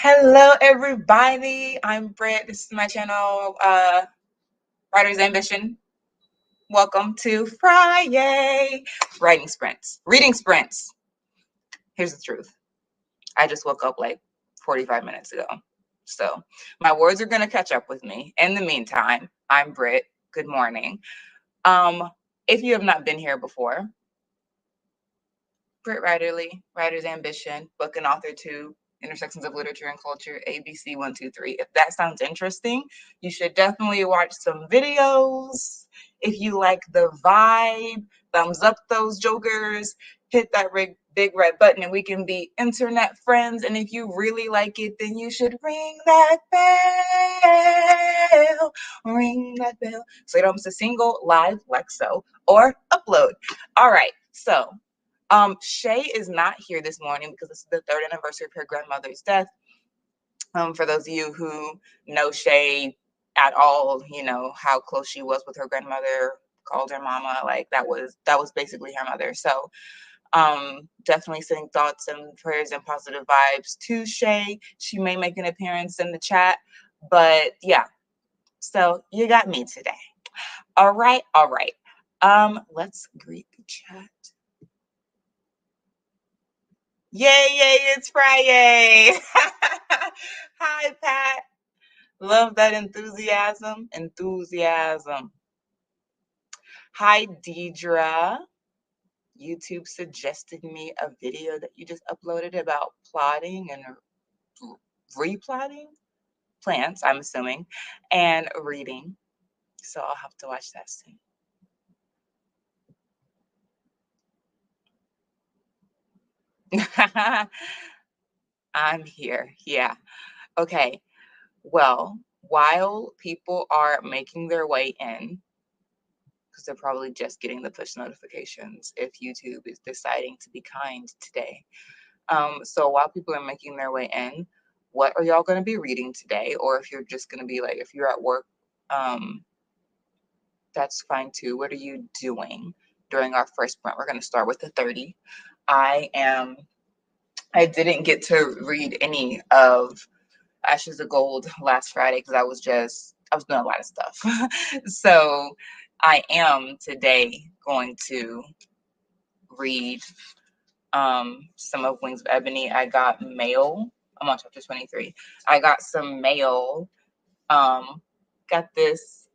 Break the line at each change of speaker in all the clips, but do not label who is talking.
Hello, everybody. I'm Britt. This is my channel, Writer's Ambition. Welcome to FriYAY Reading Sprints. Here's the truth. I just woke up like 45 minutes ago. So my words are going to catch up with me. In the meantime, I'm Britt. Good morning. If you have not been here before, brittwriterly, Writer's Ambition, book and author 2, Intersections of Literature and Culture, ABC 123. If that sounds interesting, you should definitely watch some videos. If you like the vibe, thumbs up those jokers, hit that big red button and we can be internet friends. And if you really like it, then you should ring that bell. Ring that bell. So you don't miss a single live like so or upload. All right, so Shay is not here this morning because this is the 3rd anniversary of her grandmother's death. For those of you who know Shay at all, you know how close she was with her grandmother, called her mama, like that was basically her mother. So definitely sending thoughts and prayers and positive vibes to Shay. She may make an appearance in the chat, but yeah, so you got me today. All right. Let's greet the chat. Yay, it's Friday. Hi, Pat. Love that enthusiasm. Hi, Deidre. YouTube suggested me a video that you just uploaded about plotting and replotting plants, I'm assuming, and reading. So I'll have to watch that soon. I'm here. Yeah. Okay. Well, while people are making their way in, because they're probably just getting the push notifications if YouTube is deciding to be kind today. So while people are making their way in, what are y'all going to be reading today? Or if you're just going to be like, if you're at work, that's fine too. What are you doing during our first sprint? We're going to start with the 30. I didn't get to read any of Ashes of Gold last Friday because I was doing a lot of stuff. So I am today going to read some of Wings of Ebony. I got mail. I'm on chapter 23. I got some mail. Got this.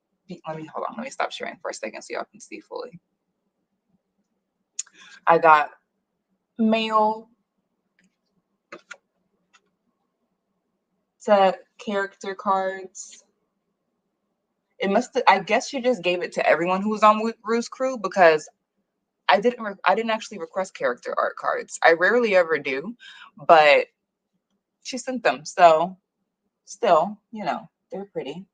Hold on. Let me stop sharing for a second so y'all can see fully. I got mail to character cards. I guess she just gave it to everyone who was on Rue's crew because I didn't actually request character art cards. I rarely ever do, but she sent them. So still, they're pretty.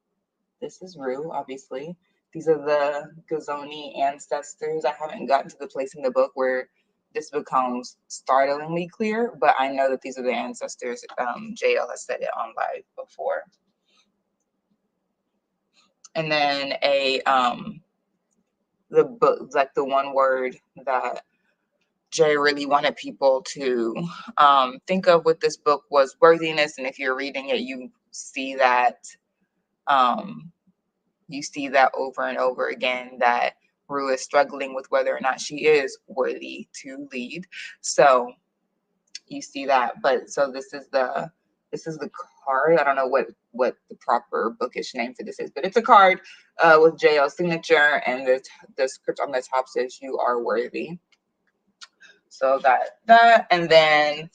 This is Rue, obviously. These are the Gazoni ancestors. I haven't gotten to the place in the book where this becomes startlingly clear, but I know that these are the ancestors. JL has said it on live before. And then the book, like the one word that Jay really wanted people to think of with this book was worthiness. And if you're reading it, you see that over and over again, that Rue is struggling with whether or not she is worthy to lead. So you see that. But so this is the card. I don't know what the proper bookish name for this is, but it's a card with JL's signature, and the script on the top says "You are worthy." So that, and then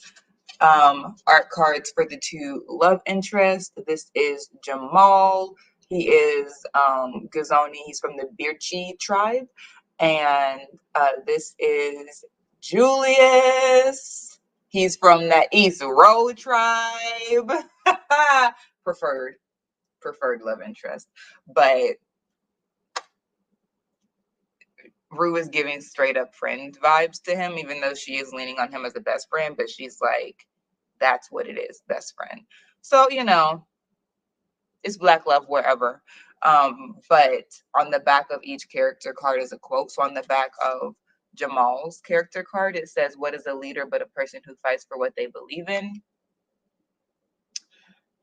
art cards for the 2 love interests. This is Jamal. He is Gazoni. He's from the Birchi tribe. And this is Julius. He's from that East Road tribe. preferred love interest. But Rue is giving straight up friend vibes to him, even though she is leaning on him as a best friend, but she's like, that's what it is, best friend. So, it's Black love wherever. But on the back of each character card is a quote. So on the back of Jamal's character card, it says, "What is a leader but a person who fights for what they believe in?"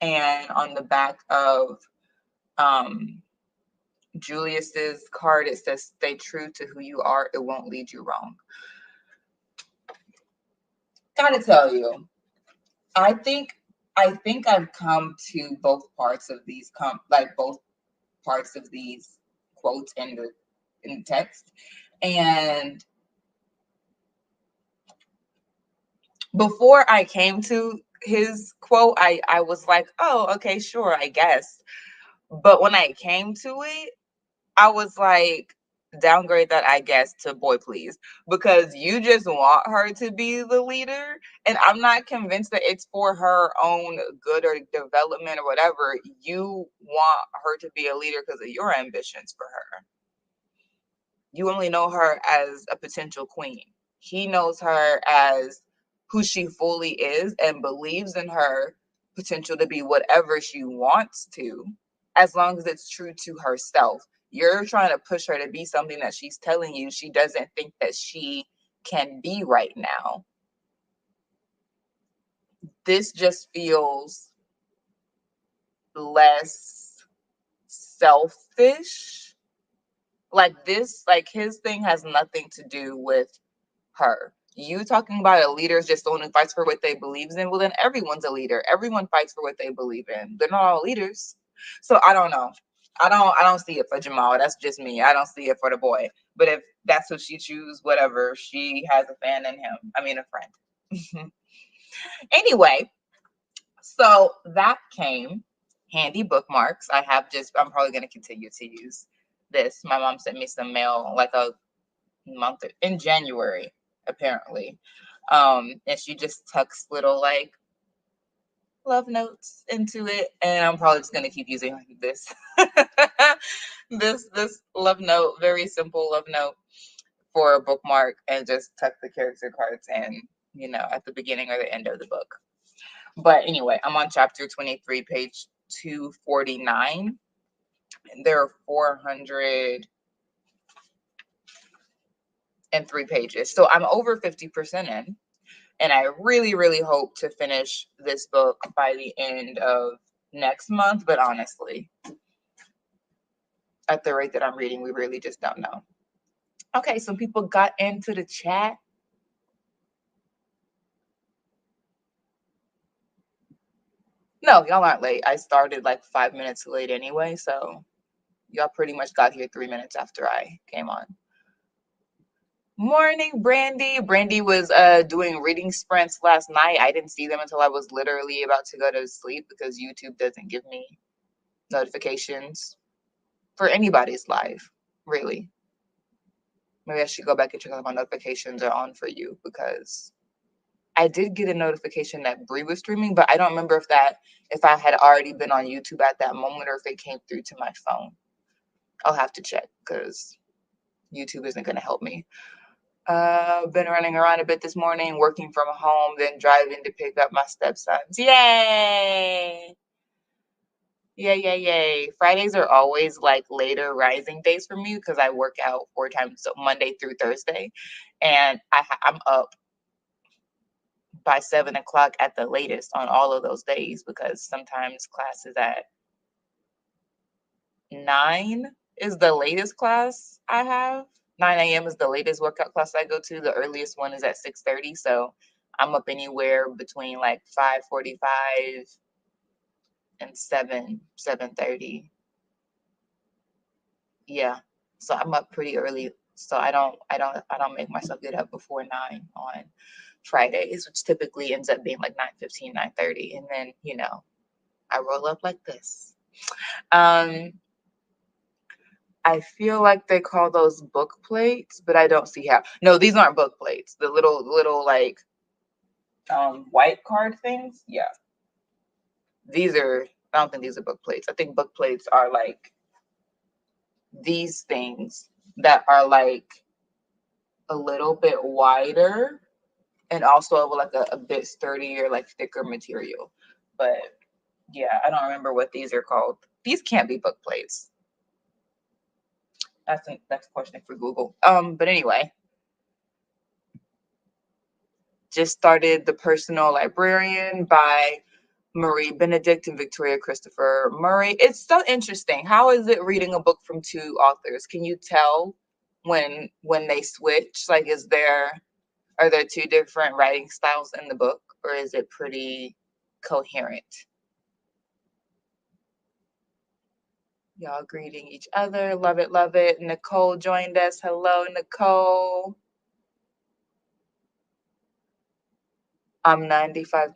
And on the back of Julius's card, it says, "Stay true to who you are. It won't lead you wrong." Gotta tell you, I think I've come to both parts of these both parts of these quotes in the text. And before I came to his quote, I was like, oh, okay, sure, I guess. But when I came to it, I was like, downgrade that I guess to boy please, because you just want her to be the leader, and I'm not convinced that it's for her own good or development or whatever. You want her to be a leader because of your ambitions for her. You only know her as a potential queen. He knows her as who she fully is and believes in her potential to be whatever she wants to, as long as it's true to herself. You're trying to push her to be something that she's telling you she doesn't think that she can be right now. This just feels less selfish. Like this, like his thing has nothing to do with her. You talking about a leader is just someone who fights for what they believe in. Well, then everyone's a leader. Everyone fights for what they believe in. They're not all leaders. So I don't know. I don't see it for Jamal. That's just me. I don't see it for the boy. But if that's what she chooses, whatever. She has a fan in him. I mean, a friend. Anyway, so that came handy bookmarks. I'm probably gonna continue to use this. My mom sent me some mail like a month in January, apparently. And she just tucks little like love notes into it, and I'm probably just gonna keep using this this love note, very simple love note for a bookmark, and just tuck the character cards in, at the beginning or the end of the book. But anyway, I'm on chapter 23, page 249. And there are 403 pages, so I'm over 50% in. And I really, really hope to finish this book by the end of next month. But honestly, at the rate that I'm reading, we really just don't know. Okay, some people got into the chat. No, y'all aren't late. I started like 5 minutes late anyway, so y'all pretty much got here 3 minutes after I came on. Morning, Brandy. Brandy was doing reading sprints last night. I didn't see them until I was literally about to go to sleep because YouTube doesn't give me notifications for anybody's live, really. Maybe I should go back and check out my notifications are on for you, because I did get a notification that Bree was streaming, but I don't remember if I had already been on YouTube at that moment or if it came through to my phone. I'll have to check because YouTube isn't going to help me. Been running around a bit this morning, working from home, then driving to pick up my stepsons. Yay! Yay. Fridays are always like later rising days for me because I work out 4 times, so Monday through Thursday. And I'm up by 7 o'clock at the latest on all of those days, because sometimes class is at 9 is the latest class I have. 9 a.m. is the latest workout class I go to. The earliest one is at 6:30. So I'm up anywhere between like 5:45 and 7:30. Yeah. So I'm up pretty early. So I don't make myself get up before 9 on Fridays, which typically ends up being like 9:15, 9:30. And then, I roll up like this. I feel like they call those book plates, but I don't see how. No, these aren't book plates. The little like white card things. Yeah. I don't think these are book plates. I think book plates are like these things that are like a little bit wider and also like a bit sturdier, like thicker material. But yeah, I don't remember what these are called. These can't be book plates. That's a question for Google. But anyway, just started The Personal Librarian by Marie Benedict and Victoria Christopher Murray. It's so interesting. How is it reading a book from two authors? Can you tell when they switch? Like, are there two different writing styles in the book, or is it pretty coherent? Y'all greeting each other. Love it, love it. Nicole joined us. Hello, Nicole. I'm 95%.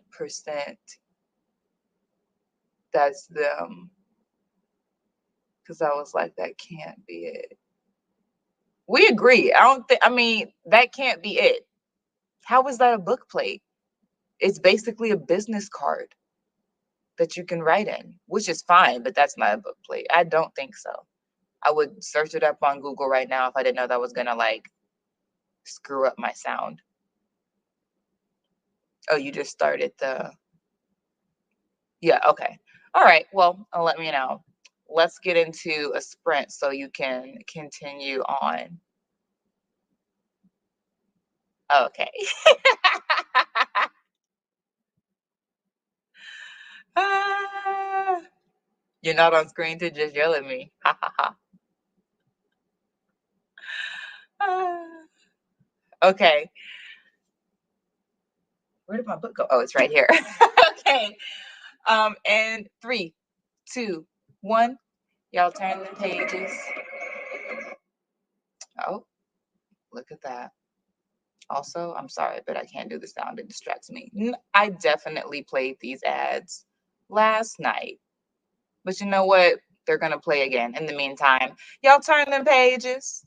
That's them. Because I was like, that can't be it. We agree. I mean, that can't be it. How is that a book plate? It's basically a business card that you can write in, which is fine, but that's not a book plate. I don't think so. I would search it up on Google right now if I didn't know that was gonna like screw up my sound. Oh, you just started yeah, okay. All right, well, let me know. Let's get into a sprint so you can continue on. Okay. Ah, you're not on screen to just yell at me. Ha ha ha. Ah. Okay. Where did my book go? Oh, it's right here. Okay. And 3, 2, 1. Y'all turn the pages. Oh, look at that. Also, I'm sorry, but I can't do the sound. It distracts me. I definitely played these ads last night. But you know what? They're going to play again. In the meantime, y'all turn them pages.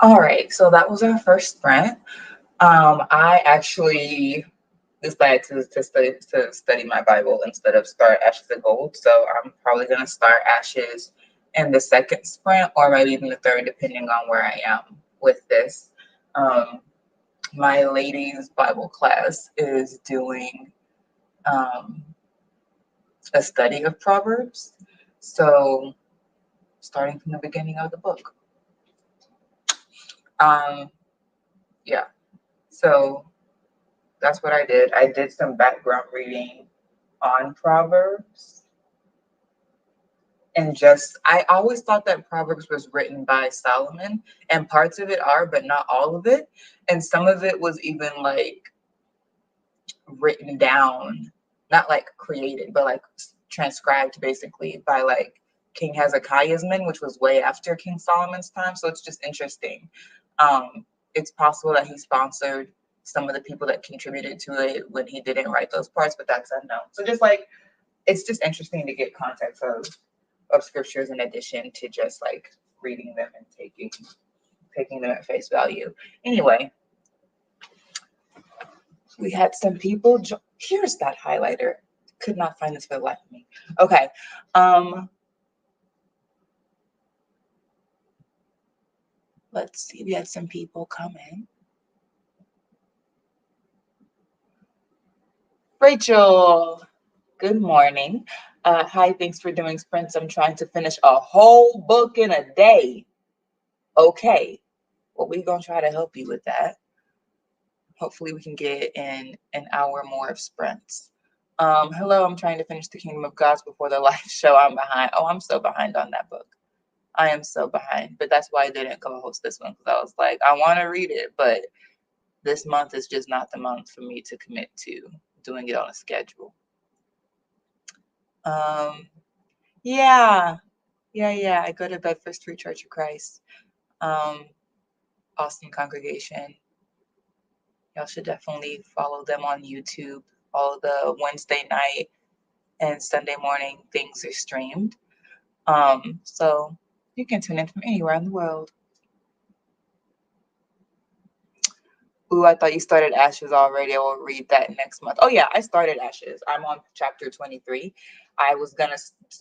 All right, so that was our first sprint. I actually decided to study my Bible instead of start Ashes of Gold. So I'm probably gonna start Ashes in the second sprint or maybe even the third, depending on where I am with this. Um, my ladies' Bible class is doing um, a study of Proverbs. So starting from the beginning of the book. Um, yeah. So that's what I did. I did some background reading on Proverbs. And just, I always thought that Proverbs was written by Solomon, and parts of it are, but not all of it. And some of it was even like written down, not like created, but like transcribed basically by like King Hezekiah's men, which was way after King Solomon's time. So it's just interesting. It's possible that he sponsored some of the people that contributed to it when he didn't write those parts, but that's unknown. So just like, it's just interesting to get context of scriptures in addition to just like reading them and taking them at face value. Anyway, we had some people. Here's that highlighter. Could not find this for the life of me. Okay. Let's see. We had some people come in. Rachel, good morning. Hi, thanks for doing sprints. I'm trying to finish a whole book in a day. Okay. Well, we're going to try to help you with that. Hopefully we can get in an hour more of sprints. Hello, I'm trying to finish The Kingdom of Gods before the live show. I'm behind. Oh, I'm so behind on that book. I am so behind, but that's why I didn't co-host this one, because I was like, I want to read it, but this month is just not the month for me to commit to doing it on a schedule. Yeah. I go to Bedford Street Church of Christ. Awesome congregation. Y'all should definitely follow them on YouTube. All the Wednesday night and Sunday morning things are streamed. So you can tune in from anywhere in the world. Ooh, I thought you started Ashes already. I will read that next month. Oh yeah, I started Ashes. I'm on chapter 23. I was gonna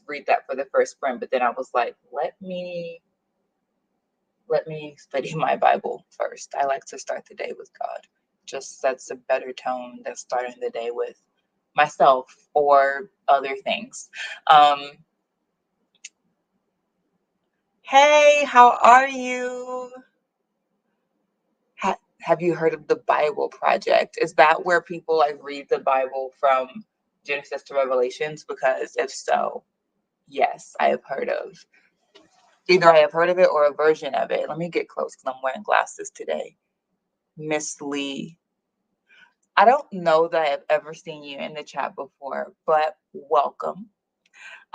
read that for the first sprint, but then I was like, let me study my Bible first. I like to start the day with God. Just sets a better tone than starting the day with myself or other things. Hey, how are you? Have you heard of the Bible Project? Is that where people like read the Bible from Genesis to Revelations? Because if so, yes, I have heard of. Either I have heard of it or a version of it. Let me get close because I'm wearing glasses today. Miss Lee. I don't know that I have ever seen you in the chat before, but welcome.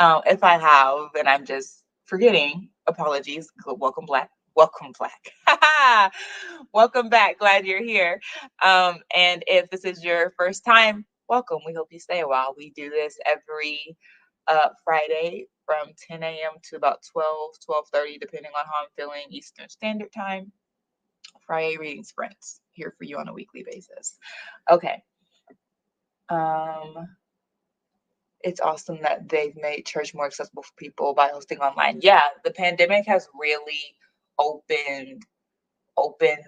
If I have, and I'm just forgetting, apologies. Welcome, Black. Welcome, Black. Welcome back. Glad you're here. And if this is your first time, welcome. We hope you stay a while. We do this every Friday from 10 a.m. to about 12:30, depending on how I'm feeling, Eastern Standard Time. FriYAY Reading Sprints here for you on a weekly basis. Okay. It's awesome that they've made church more accessible for people by hosting online. Yeah, the pandemic has really opened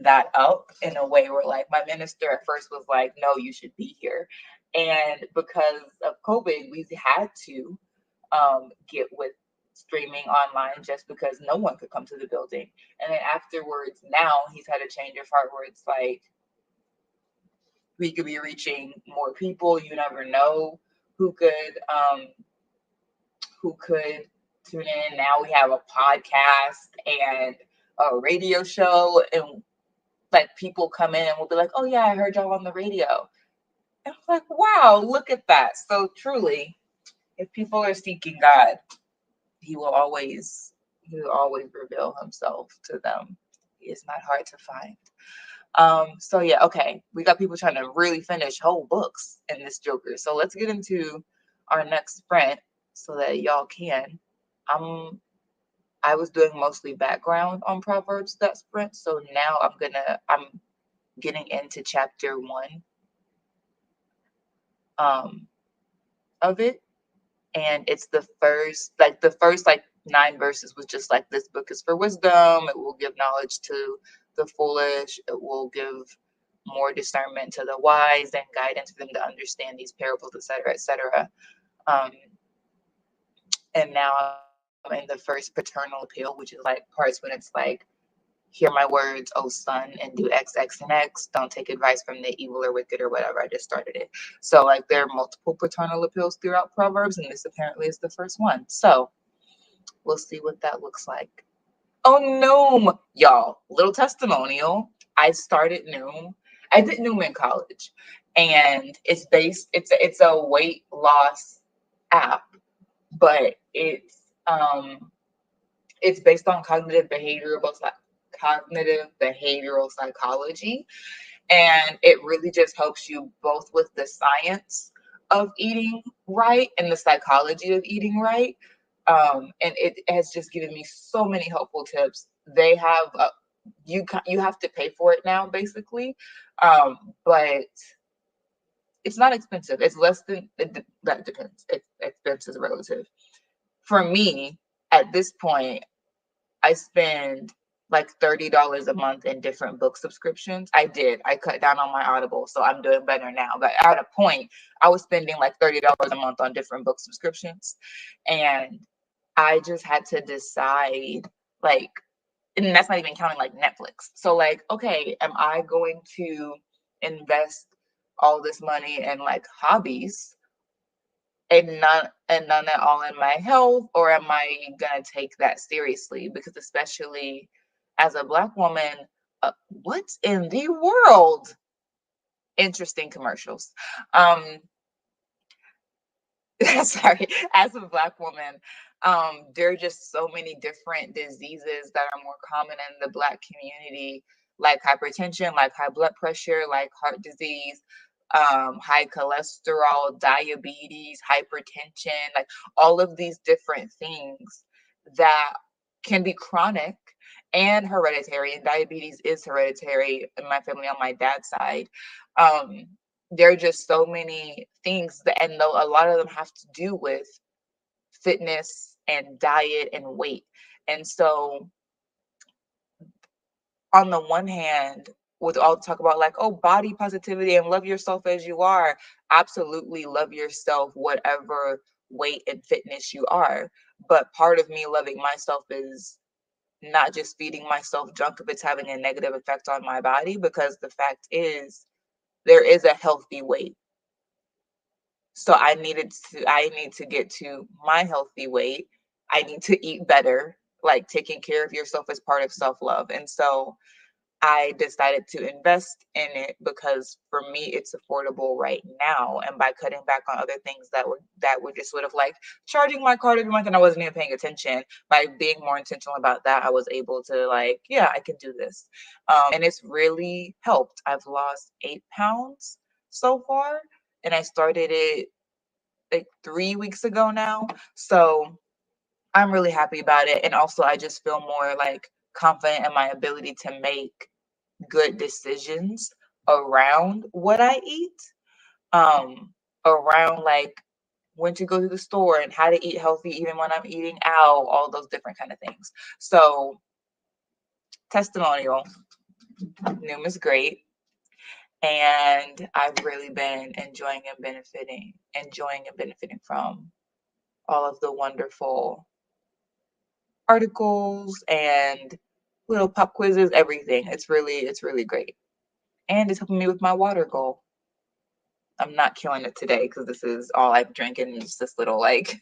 that up in a way where like my minister at first was like, no, you should be here. And because of COVID, we've had to get with streaming online just because no one could come to the building. And then afterwards, now he's had a change of heart where it's like, we could be reaching more people. You never know who could tune in. Now we have a podcast and a radio show, and like people come in and will be like, oh yeah, I heard y'all on the radio. And I'm like, wow, look at that. So truly, if people are seeking God, he will always reveal himself to them. He is not hard to find. So yeah, okay. We got people trying to really finish whole books in this Joker. So let's get into our next sprint so that y'all can. I was doing mostly background on Proverbs that sprint. So now I'm getting into chapter 1 of it. And it's the first 9 verses was just like, this book is for wisdom. It will give knowledge to the foolish. It will give more discernment to the wise and guidance for them to understand these parables, etc., etc. Um, and now I'm in the first paternal appeal, which is like parts when it's like, hear my words, O son, and do X, X, and X. Don't take advice from the evil or wicked or whatever. I just started it. So like there are multiple paternal appeals throughout Proverbs, and this apparently is the first one. So we'll see what that looks like. Oh, Noom, y'all, little testimonial. I started Noom. I did Noom in college, and it's a weight loss app, but it's based on cognitive behavioral psychology, and it really just helps you both with the science of eating right and the psychology of eating right. And it has just given me so many helpful tips. They have you have to pay for it now, basically, but it's not expensive. It's less than that depends. Expense is relative. For me, at this point, I spend like $30 a month in different book subscriptions. I cut down on my Audible, so I'm doing better now. But at a point, I was spending like $30 a month on different book subscriptions. And I just had to decide, like, and that's not even counting like Netflix. So like, okay, am I going to invest all this money in like hobbies and none at all in my health, or am I gonna take that seriously? Because especially as a Black woman, what's in the world? Interesting commercials. Um, sorry, as a Black woman, there are just so many different diseases that are more common in the Black community, like hypertension, like high blood pressure, like heart disease, high cholesterol, diabetes, hypertension, like all of these different things that can be chronic and hereditary. And diabetes is hereditary in my family on my dad's side. Um, there are just so many things that, and though a lot of them have to do with fitness and diet and weight. And so on the one hand, with all the talk about like, oh, body positivity and love yourself as you are, absolutely love yourself whatever weight and fitness you are. But part of me loving myself is not just feeding myself junk if it's having a negative effect on my body, because the fact is there is a healthy weight. So I need to get to my healthy weight. I need to eat better. Like, taking care of yourself is part of self-love. And so I decided to invest in it because for me it's affordable right now. And by cutting back on other things that were just sort of like charging my card every month and I wasn't even paying attention, by being more intentional about that, I was able to, like, yeah, I can do this. And it's really helped. I've lost 8 pounds so far, and I started it like 3 weeks ago now. So I'm really happy about it. And also I just feel more like confident in my ability to make good decisions around what I eat, around like when to go to the store and how to eat healthy even when I'm eating out, all those different kind of things. So testimonial, Noom is great. And I've really been enjoying and benefiting from all of the wonderful articles and little pop quizzes, everything. It's really great. And it's helping me with my water goal. I'm not killing it today because this is all I've drinking, just this little like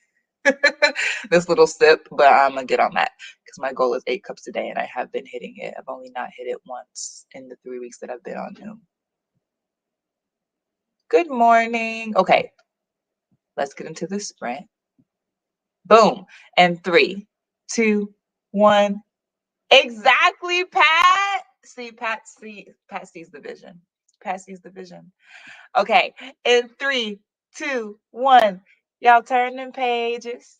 this little sip, but I'm gonna get on that because my goal is 8 cups a day and I have been hitting it. I've only not hit it once in the 3 weeks that I've been on Noom. Good morning. Okay, let's get into the sprint. Boom. And 3, 2, 1. Exactly, Pat. See, Pat sees the vision. Pat sees the vision. Okay, in 3, 2, 1. Y'all turn them pages.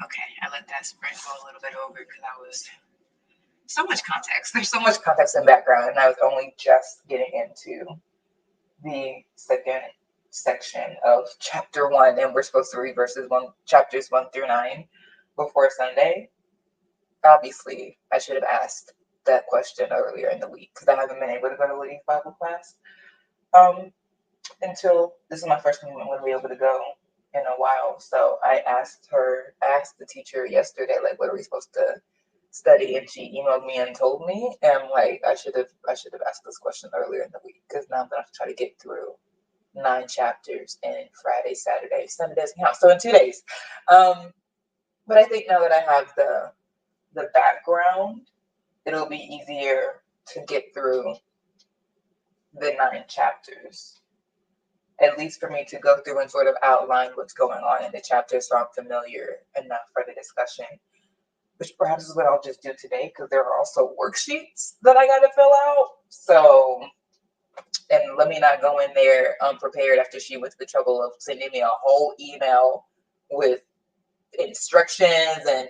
Okay, I let that sprint go a little bit over because I was so much context. There's so much context and background, and I was only just getting into the second section of chapter 1, and we're supposed to read chapters 1 through 9 before Sunday. Obviously, I should have asked that question earlier in the week because I haven't been able to go to Lydia's Bible class until this is my first time I'm going to be able to go in a while. So I asked the teacher yesterday, like, what are we supposed to study? And she emailed me and told me, and like I should have asked this question earlier in the week because now I'm gonna have to try to get through 9 chapters in Friday, Saturday. Sunday doesn't count, so in 2 days. But I think now that I have the background, it'll be easier to get through the 9 chapters. At least for me to go through and sort of outline what's going on in the chapters so I'm familiar enough for the discussion, which perhaps is what I'll just do today because there are also worksheets that I got to fill out. So, and let me not go in there unprepared after she went to the trouble of sending me a whole email with instructions and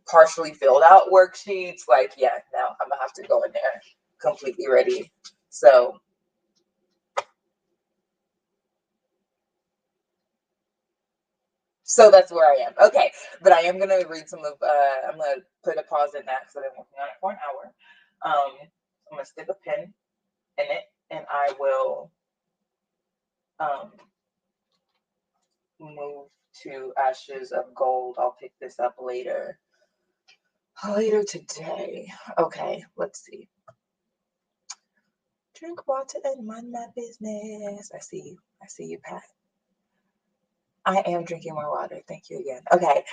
partially filled out worksheets. Like, yeah, no, I'm going to have to go in there completely ready. So that's where I am. Okay, but I am gonna read some of. I'm gonna put a pause in that because I've been working on it for an hour. I'm gonna stick a pin in it, and I will move to Ashes of Gold. I'll pick this up later today. Okay, let's see. Drink water and mind my business. I see you, Pat. I am drinking more water. Thank you again. Okay.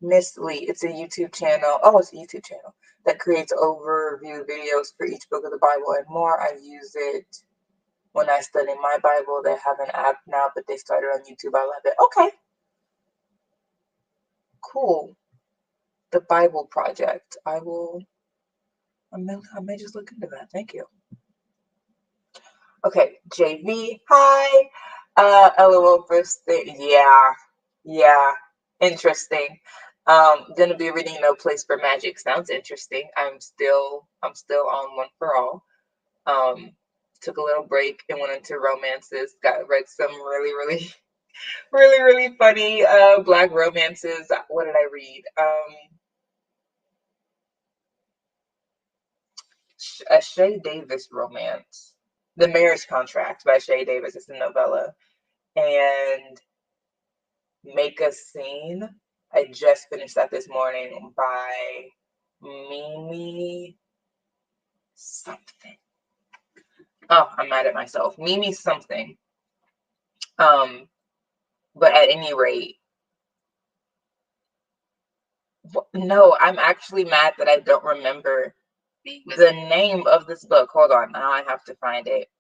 Miss Lee, it's a YouTube channel. Oh, it's a YouTube channel that creates overview videos for each book of the Bible and more. I use it when I study my Bible. They have an app now, but they started on YouTube. I love it. Okay. Cool. The Bible Project. I may just look into that. Thank you. Okay, JV. Hi. LOL first thing. Yeah. Interesting. Gonna be reading No Place for Magic. Sounds interesting. I'm still on One for All. Took a little break and went into romances. Read some really really funny Black romances. What did I read? A Shay Davis romance, The Marriage Contract by Shay Davis. It's a novella. And Make a Scene. I just finished that this morning by Mimi something. Oh, I'm mad at myself. Mimi something. But at any rate, no, I'm actually mad that I don't remember the name of this book. Hold on, now I have to find it.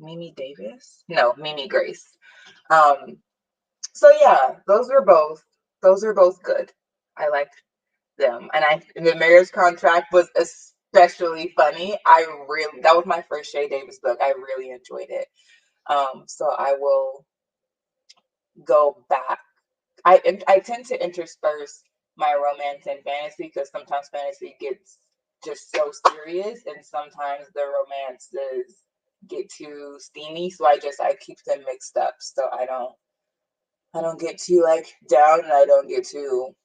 Mimi Davis? No, Mimi Grace. So yeah, those are both good. I liked them, and the Marriage Contract was especially funny. That was my first Shay Davis book. I really enjoyed it. So I will go back. I tend to intersperse my romance and fantasy because sometimes fantasy gets just so serious, and sometimes the romances get too steamy. So I keep them mixed up, so I don't get too like down, and I don't get too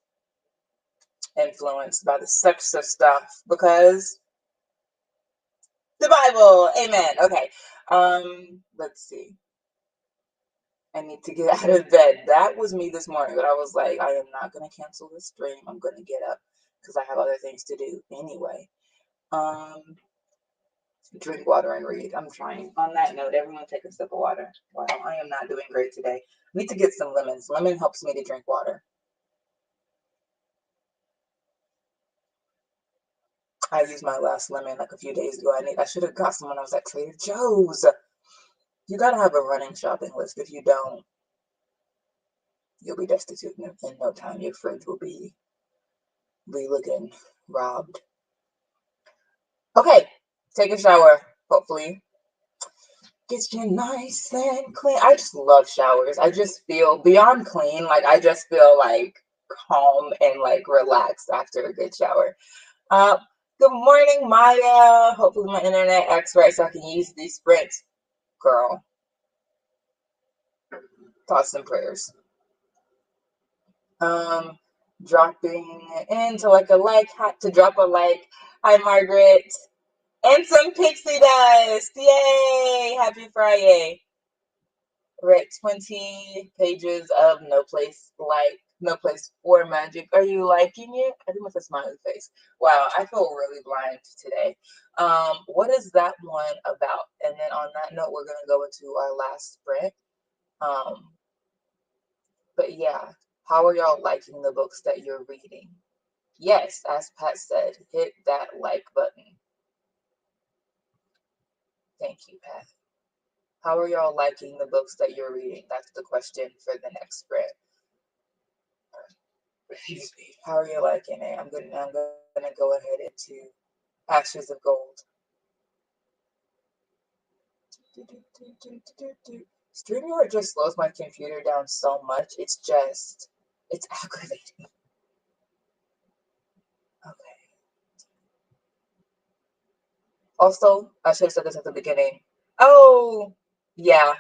influenced by the sex of stuff because the Bible. Amen. Okay. Let's see. I need to get out of bed. That was me this morning, but I was like, I am not going to cancel this stream. I'm going to get up because I have other things to do anyway. Drink water and read. I'm trying. On that note, everyone take a sip of water. Wow, I am not doing great today. I need to get some lemons. Lemon helps me to drink water. I used my last lemon like a few days ago. I should have got some when I was at Trader Joe's. You got to have a running shopping list. If you don't, you'll be destitute in no time. Your fridge will be looking robbed. Okay, take a shower, hopefully. Gets you nice and clean. I just love showers. I just feel beyond clean, like I just feel like calm and like relaxed after a good shower. Uh, Good morning, Maya. Hopefully my internet acts right so I can use these sprints. Girl, thoughts and prayers. Um, Dropping into like a like to drop a like. Hi, Margaret. And some pixie dust. Yay! Happy Friday. We're at 20 pages of No Place for Magic. Are you liking it? I think it's a smiley face. Wow, I feel really blind today. What is that one about? And then on that note, we're gonna go into our last sprint. Um, but yeah, how are y'all liking the books that you're reading? Yes, as Pat said, hit that like button. Thank you, Pat. How are y'all liking the books that you're reading? That's the question for the next sprint. How are you liking it? I'm gonna go ahead into Ashes of Gold. StreamYard just slows my computer down so much. It's aggravating. Okay. Also, I should have said this at the beginning. Oh, yeah,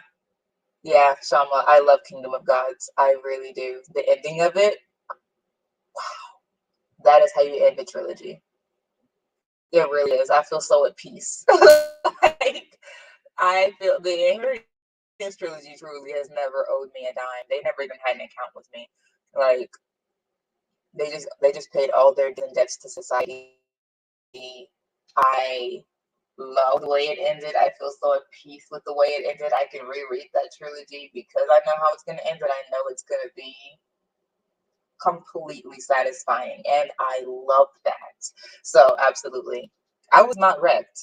yeah, Shama. I love Kingdom of Gods. I really do. The ending of it, that is how you end the trilogy. It really is. I feel so at peace. Like, I feel the Inheritance trilogy truly has never owed me a dime. They never even had an account with me. Like, they just paid all their debts to society. I love the way it ended. I feel so at peace with the way it ended. I can reread that trilogy because I know how it's gonna end, and I know it's gonna be completely satisfying, and I love that. So absolutely, I was not wrecked.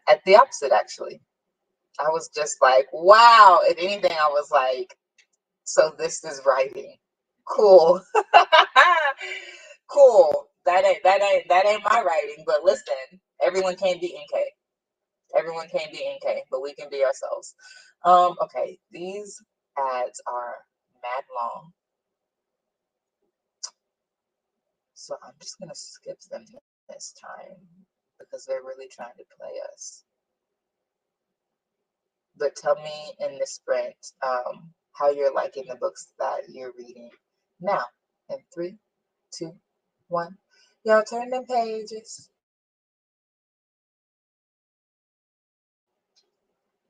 At the opposite actually. I was just like, wow. If anything, I was like, so this is writing. Cool. Cool. That ain't my writing, but listen, everyone can't be NK. Everyone can't be NK, but we can be ourselves. Okay, these ads are mad long. So I'm just gonna skip them this time because they're really trying to play us. But tell me in this sprint how you're liking the books that you're reading now. In 3, 2, 1. Y'all turn them pages.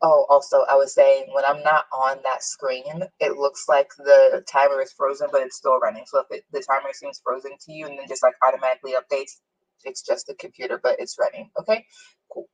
Oh, also, I was saying when I'm not on that screen, it looks like the timer is frozen, but it's still running. So if the timer seems frozen to you and then just like automatically updates, it's just the computer, but it's running. Okay, cool.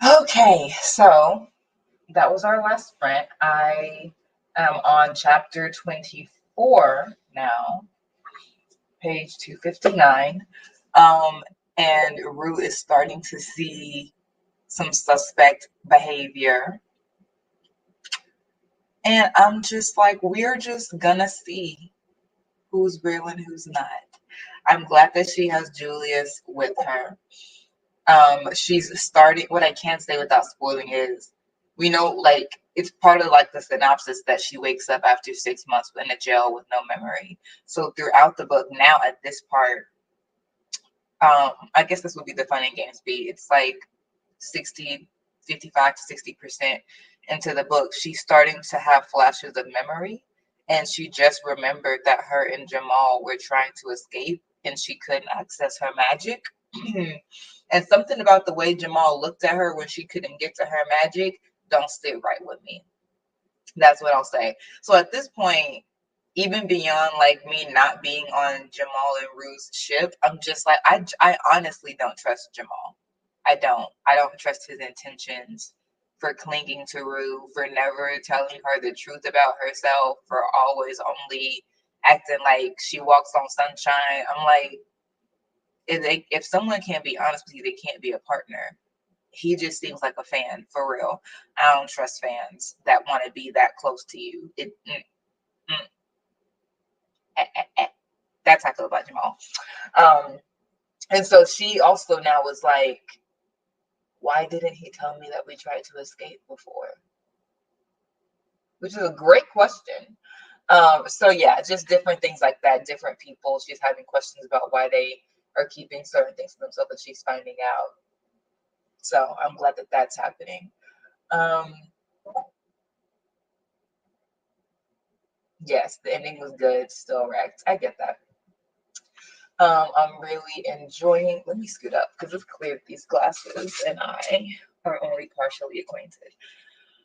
Okay, so that was our last sprint. I am on chapter 24 now, page 259. Um, and Rue is starting to see some suspect behavior. And I'm just like, we're just gonna see who's real and who's not. I'm glad that she has Julius with her. She's starting. What I can't say without spoiling is, we know, like, it's part of like the synopsis that she wakes up after 6 months in a jail with no memory. So throughout the book, now at this part, I guess this would be the fun and games beat. It's like 60, 55 to 60% into the book. She's starting to have flashes of memory, and she just remembered that her and Jamal were trying to escape, and she couldn't access her magic. And something about the way Jamal looked at her when she couldn't get to her magic don't sit right with me. That's what I'll say. So at this point, even beyond like me not being on Jamal and Rue's ship, I'm just like, I honestly don't trust Jamal. I don't trust his intentions for clinging to Rue, for never telling her the truth about herself, for always only acting like she walks on sunshine. I'm like, if someone can't be honest with you, they can't be a partner. He just seems like a fan for real. I don't trust fans that want to be that close to you. Mm, eh, eh, eh. That's how I feel about Jamal. Um, and so she also now was like, why didn't he tell me that we tried to escape before? Which is a great question. So yeah, just different things like that, different people. She's having questions about why they are keeping certain things to themselves that she's finding out. So I'm glad that that's happening. Um, yes, the ending was good, still wrecked. I get that. I'm really enjoying. Let me scoot up because it's clear these glasses and I are only partially acquainted.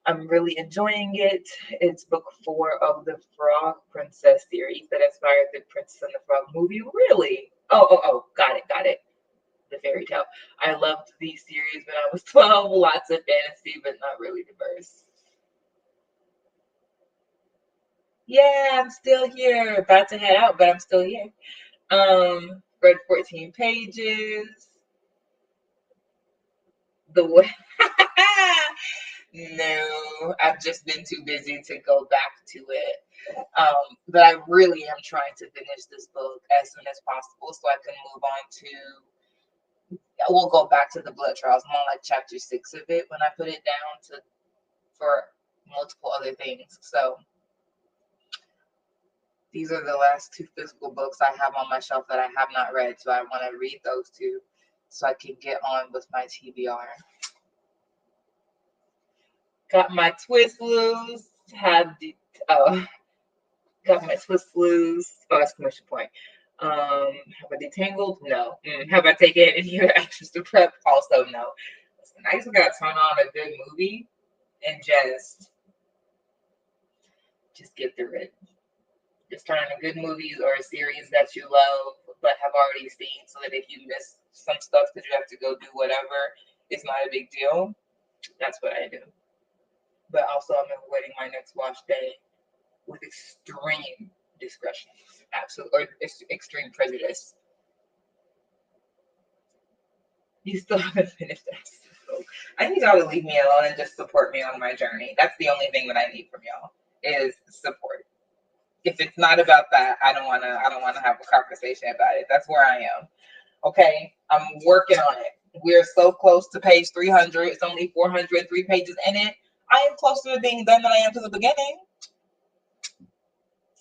I'm really enjoying it. It's book 4 of the Frog Princess series that inspired the Princess and the Frog movie. Really? Oh, got it. The fairy tale. I loved these series when I was 12. Lots of fantasy, but not really diverse. Yeah, I'm still here. About to head out, but I'm still here. Read 14 pages. The way. No, I've just been too busy to go back to it. But I really am trying to finish this book as soon as possible so I can move on to. We'll go back to the blood trials. I'm on like chapter 6 of it when I put it down to for multiple other things. So these are the last 2 physical books I have on my shelf that I have not read. So I want to read those 2 so I can get on with my TBR. Got my twist loose. Have the got my twist loose. Oh, exclamation point. Have I detangled? No. Have I taken any other actions to prep? Also, no. Listen, I just gotta turn on a good movie and just get through it. Just turn on a good movie or a series that you love but have already seen, so that if you miss some stuff because you have to go do whatever, it's not a big deal. That's what I do. But also, I'm avoiding my next watch day with extreme discretion, absolute or extreme prejudice. You still haven't finished that. So I need y'all to leave me alone and just support me on my journey. That's the only thing that I need from y'all is support. If it's not about that, I don't wanna have a conversation about it. That's where I am. Okay. I'm working on it. We're so close to page 300. It's only 403 pages in it. I am closer to being done than I am to the beginning.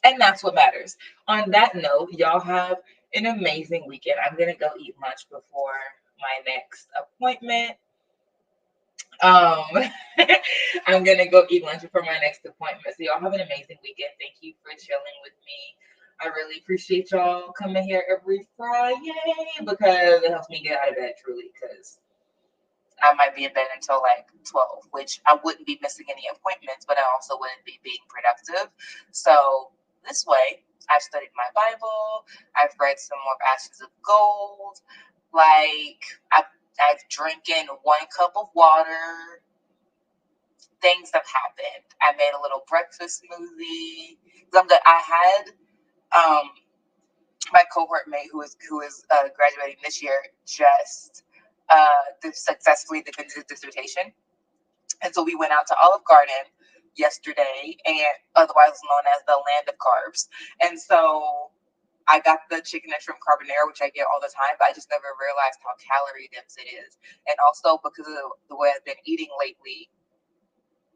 And that's what matters. On that note, y'all have an amazing weekend. I'm gonna go eat lunch before my next appointment. Um, I'm gonna go eat lunch before my next appointment. So y'all have an amazing weekend. Thank you for chilling with me. I really appreciate y'all coming here every Friday because it helps me get out of bed truly. Because I might be in bed until like 12, which I wouldn't be missing any appointments, but I also wouldn't be being productive. So this way, I've studied my Bible. I've read some more Ashes of Gold. Like, I've I've drinking 1 cup of water. Things have happened. I made a little breakfast smoothie. I had my cohort mate who is graduating this year just successfully defended his dissertation, and so we went out to Olive Garden yesterday, and otherwise known as the land of carbs. And so I got the chicken and shrimp carbonara, which I get all the time, but I just never realized how calorie dense it is. And also because of the way I've been eating lately,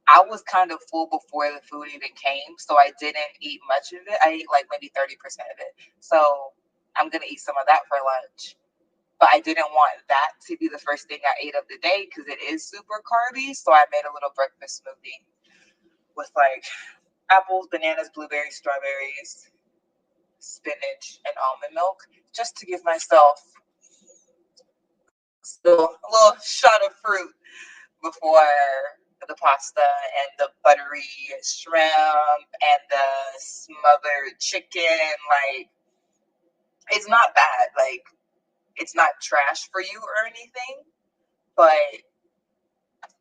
I was kind of full before the food even came, so I didn't eat much of it. I ate like maybe 30% of it. So I'm gonna eat some of that for lunch. But I didn't want that to be the first thing I ate of the day because it is super carby. So I made a little breakfast smoothie with like apples, bananas, blueberries, strawberries, spinach, and almond milk, just to give myself still a little shot of fruit before the pasta and the buttery shrimp and the smothered chicken. Like, it's not bad. Like, it's not trash for you or anything, but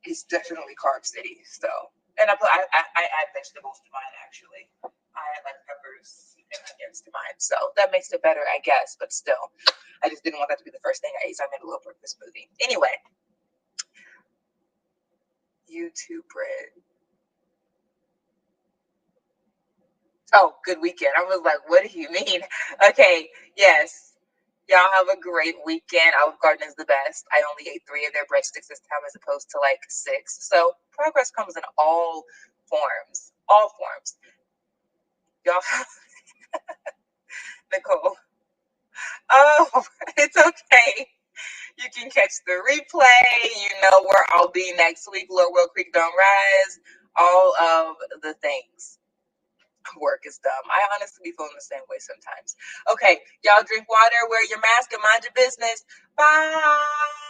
it's definitely carb city. So, and I add vegetables to mine actually. I add like peppers and onions to mine, so that makes it better, I guess. But still, I just didn't want that to be the first thing I ate, so I made a little breakfast smoothie. Anyway, YouTube bread. Oh, good weekend. I was like, what do you mean? Okay, yes. Y'all have a great weekend. Olive Garden is the best. I only ate 3 of their breadsticks this time as opposed to like 6. So progress comes in all forms. All forms. Y'all have Nicole. Oh, it's okay. You can catch the replay. You know where I'll be next week. Lord Will Creek Don't Rise. All of the things. Work is dumb. I honestly be feeling the same way sometimes. Okay, y'all drink water, wear your mask, and mind your business. Bye.